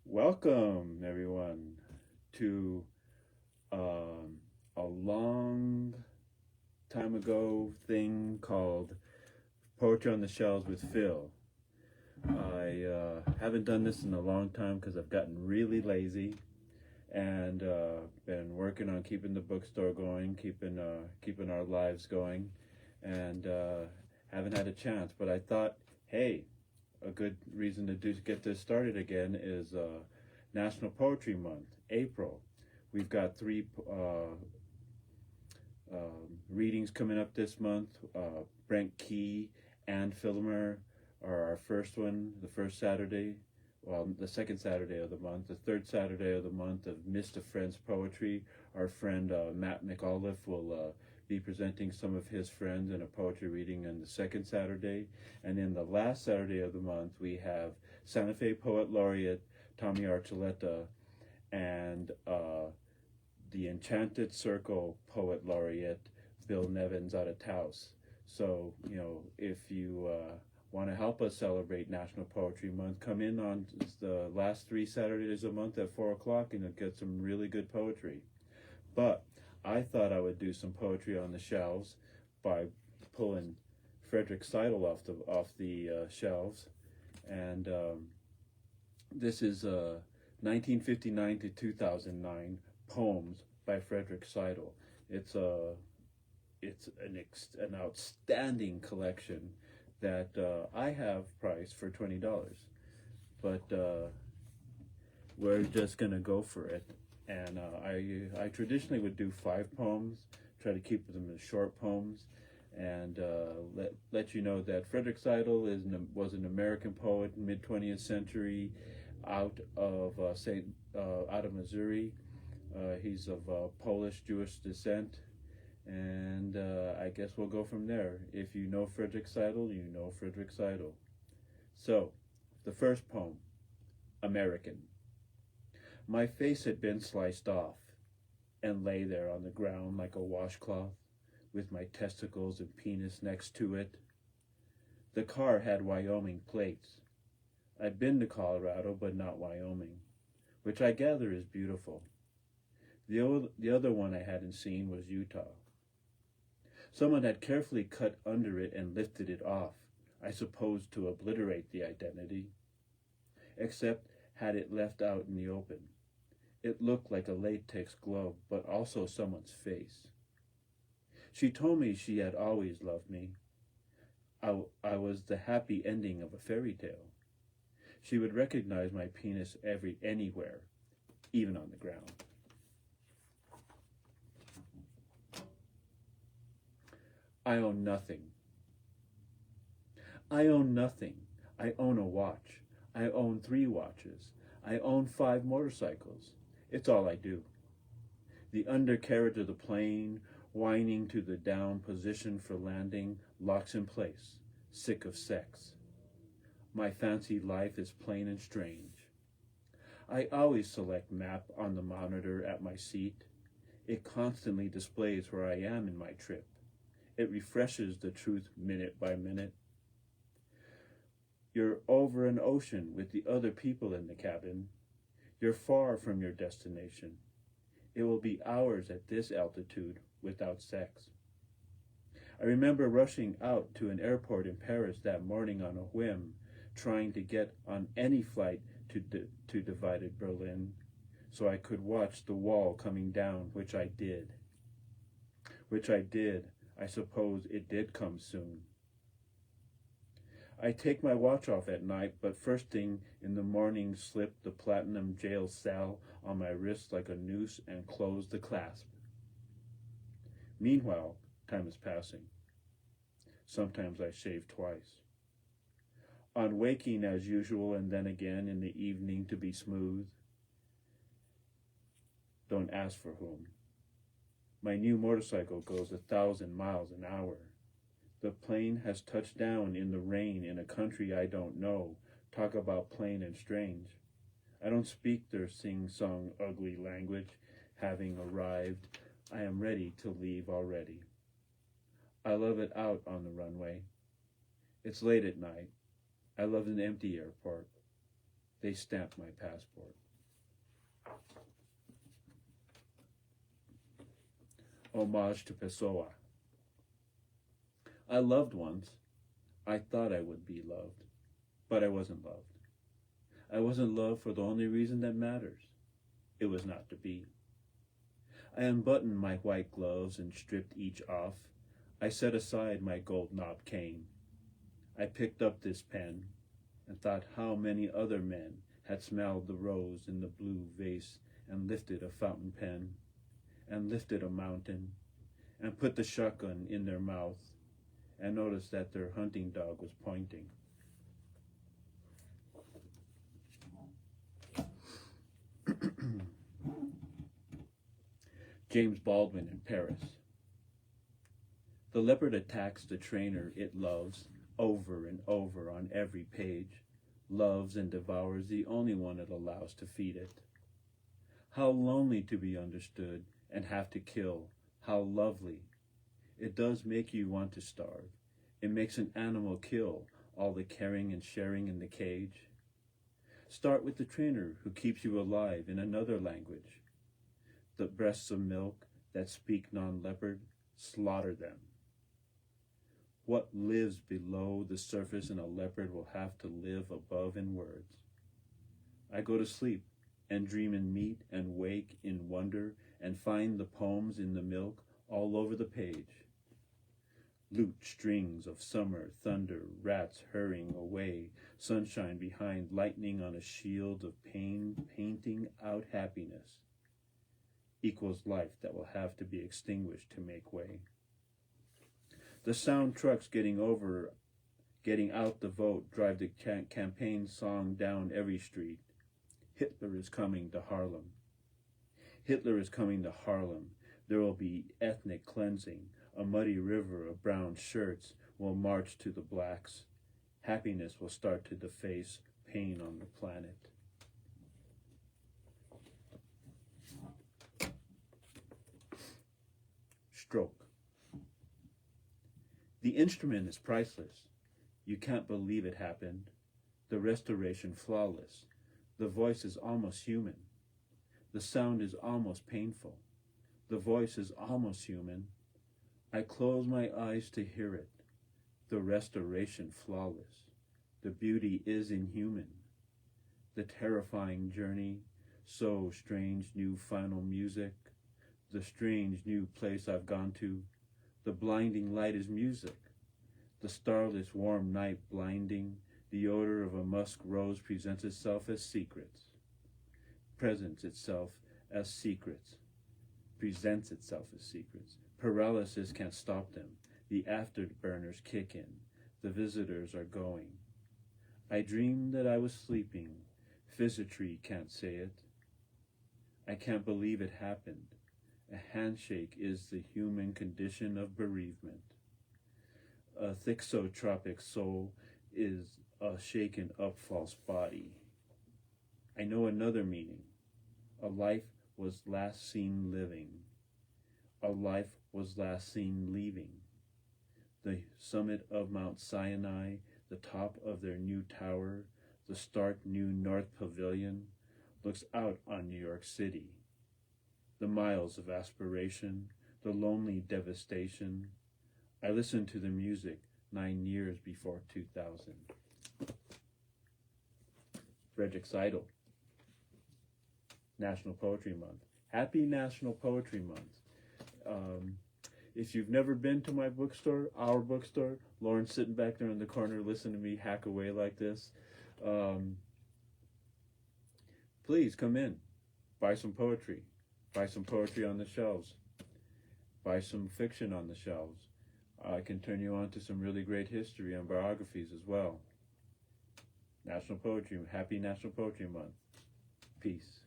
Welcome, everyone, to um, a long time ago thing called Poetry on the Shelves with Phil. I haven't done this in a long time because I've gotten really lazy and been working on keeping the bookstore going, keeping our lives going, and haven't had a chance. But I thought, hey, a good reason to get this started again is National Poetry Month, April. We've got three readings coming up this month. Brent Key and Philmer are our first one, the first Saturday. Well, the second Saturday of the month. The third Saturday of the month of Mist of Friends Poetry. Our friend Matt McAuliffe will be presenting some of his friends in a poetry reading on the second Saturday. And then the last Saturday of the month, we have Santa Fe Poet Laureate Tommy Archuleta and the Enchanted Circle Poet Laureate Bill Nevins out of Taos. So, if you want to help us celebrate National Poetry Month, come in on the last three Saturdays a month at 4 o'clock and you'll get some really good poetry. But I thought I would do some poetry on the shelves by pulling Frederick Seidel off the shelves. And this is 1959 to 2009 poems by Frederick Seidel. It's an outstanding collection that I have priced for $20, but we're just gonna go for it. And I traditionally would do 5 poems, try to keep them as short poems, and let you know that Frederick Seidel was an American poet, mid 20th century, out of out of Missouri. He's of Polish Jewish descent, and I guess we'll go from there. If you know Frederick Seidel, you know Frederick Seidel. So, the first poem, American. My face had been sliced off and lay there on the ground like a washcloth, with my testicles and penis next to it. The car had Wyoming plates. I'd been to Colorado, but not Wyoming, which I gather is beautiful. The other one I hadn't seen was Utah. Someone had carefully cut under it and lifted it off, I suppose to obliterate the identity, except had it left out in the open. It looked like a latex glove, but also someone's face. She told me she had always loved me. I was the happy ending of a fairy tale. She would recognize my penis anywhere, even on the ground. I own nothing. I own nothing. I own a watch. I own 3 watches. I own 5 motorcycles. It's all I do. The undercarriage of the plane, whining to the down position for landing, locks in place, sick of sex. My fancy life is plain and strange. I always select map on the monitor at my seat. It constantly displays where I am in my trip. It refreshes the truth minute by minute. You're over an ocean with the other people in the cabin. You're far from your destination. It will be hours at this altitude without sex. I remember rushing out to an airport in Paris that morning on a whim, trying to get on any flight to divided Berlin, so I could watch the wall coming down, which I did. I suppose it did come soon. I take my watch off at night, but first thing in the morning slip the platinum jail cell on my wrist like a noose and close the clasp. Meanwhile, time is passing. Sometimes I shave twice. On waking as usual and then again in the evening to be smooth. Don't ask for whom. My new motorcycle goes 1,000 miles an hour. The plane has touched down in the rain in a country I don't know. Talk about plain and strange. I don't speak their sing-song ugly language. Having arrived, I am ready to leave already. I love it out on the runway. It's late at night. I love an empty airport. They stamped my passport. Homage to Pessoa. I loved once. I thought I would be loved, but I wasn't loved. I wasn't loved for the only reason that matters. It was not to be. I unbuttoned my white gloves and stripped each off. I set aside my gold-knobbed cane. I picked up this pen and thought how many other men had smelled the rose in the blue vase and lifted a fountain pen and lifted a mountain and put the shotgun in their mouth and noticed that their hunting dog was pointing. James Baldwin in Paris. The leopard attacks the trainer it loves over and over on every page, loves and devours the only one it allows to feed it. How lonely to be understood and have to kill, how lovely. It does make you want to starve. It makes an animal kill all the caring and sharing in the cage. Start with the trainer who keeps you alive in another language. The breasts of milk that speak non-leopard, slaughter them. What lives below the surface in a leopard will have to live above in words. I go to sleep and dream in meat and wake in wonder and find the poems in the milk all over the page. Lute strings of summer, thunder, rats hurrying away, sunshine behind, lightning on a shield of pain, painting out happiness, equals life that will have to be extinguished to make way. The sound trucks getting out the vote drive the campaign song down every street. Hitler is coming to Harlem. Hitler is coming to Harlem. There will be ethnic cleansing. A muddy river of brown shirts will march to the blacks. Happiness will start to deface pain on the planet. Stroke. The instrument is priceless. You can't believe it happened. The restoration flawless. The voice is almost human. The sound is almost painful. The voice is almost human. I close my eyes to hear it. The restoration flawless. The beauty is inhuman. The terrifying journey, so strange new final music. The strange new place I've gone to. The blinding light is music. The starless warm night blinding. The odor of a musk rose presents itself as secrets. Presents itself as secrets. Presents itself as secrets. Paralysis can't stop them. The afterburners kick in. The visitors are going. I dreamed that I was sleeping. Physitry can't say it. I can't believe it happened. A handshake is the human condition of bereavement. A thixotropic soul is a shaken up false body. I know another meaning. A life was last seen living. A life was last seen leaving. The summit of Mount Sinai, the top of their new tower, the stark new North Pavilion, looks out on New York City. The miles of aspiration, the lonely devastation. I listened to the music 9 years before 2000. Frederick Seidel, National Poetry Month. Happy National Poetry Month. If you've never been to my bookstore, our bookstore, Lauren's sitting back there in the corner listening to me hack away like this. Please come in, buy some poetry. Buy some poetry on the shelves. Buy some fiction on the shelves. I can turn you on to some really great history and biographies as well. National Poetry, happy National Poetry Month. Peace.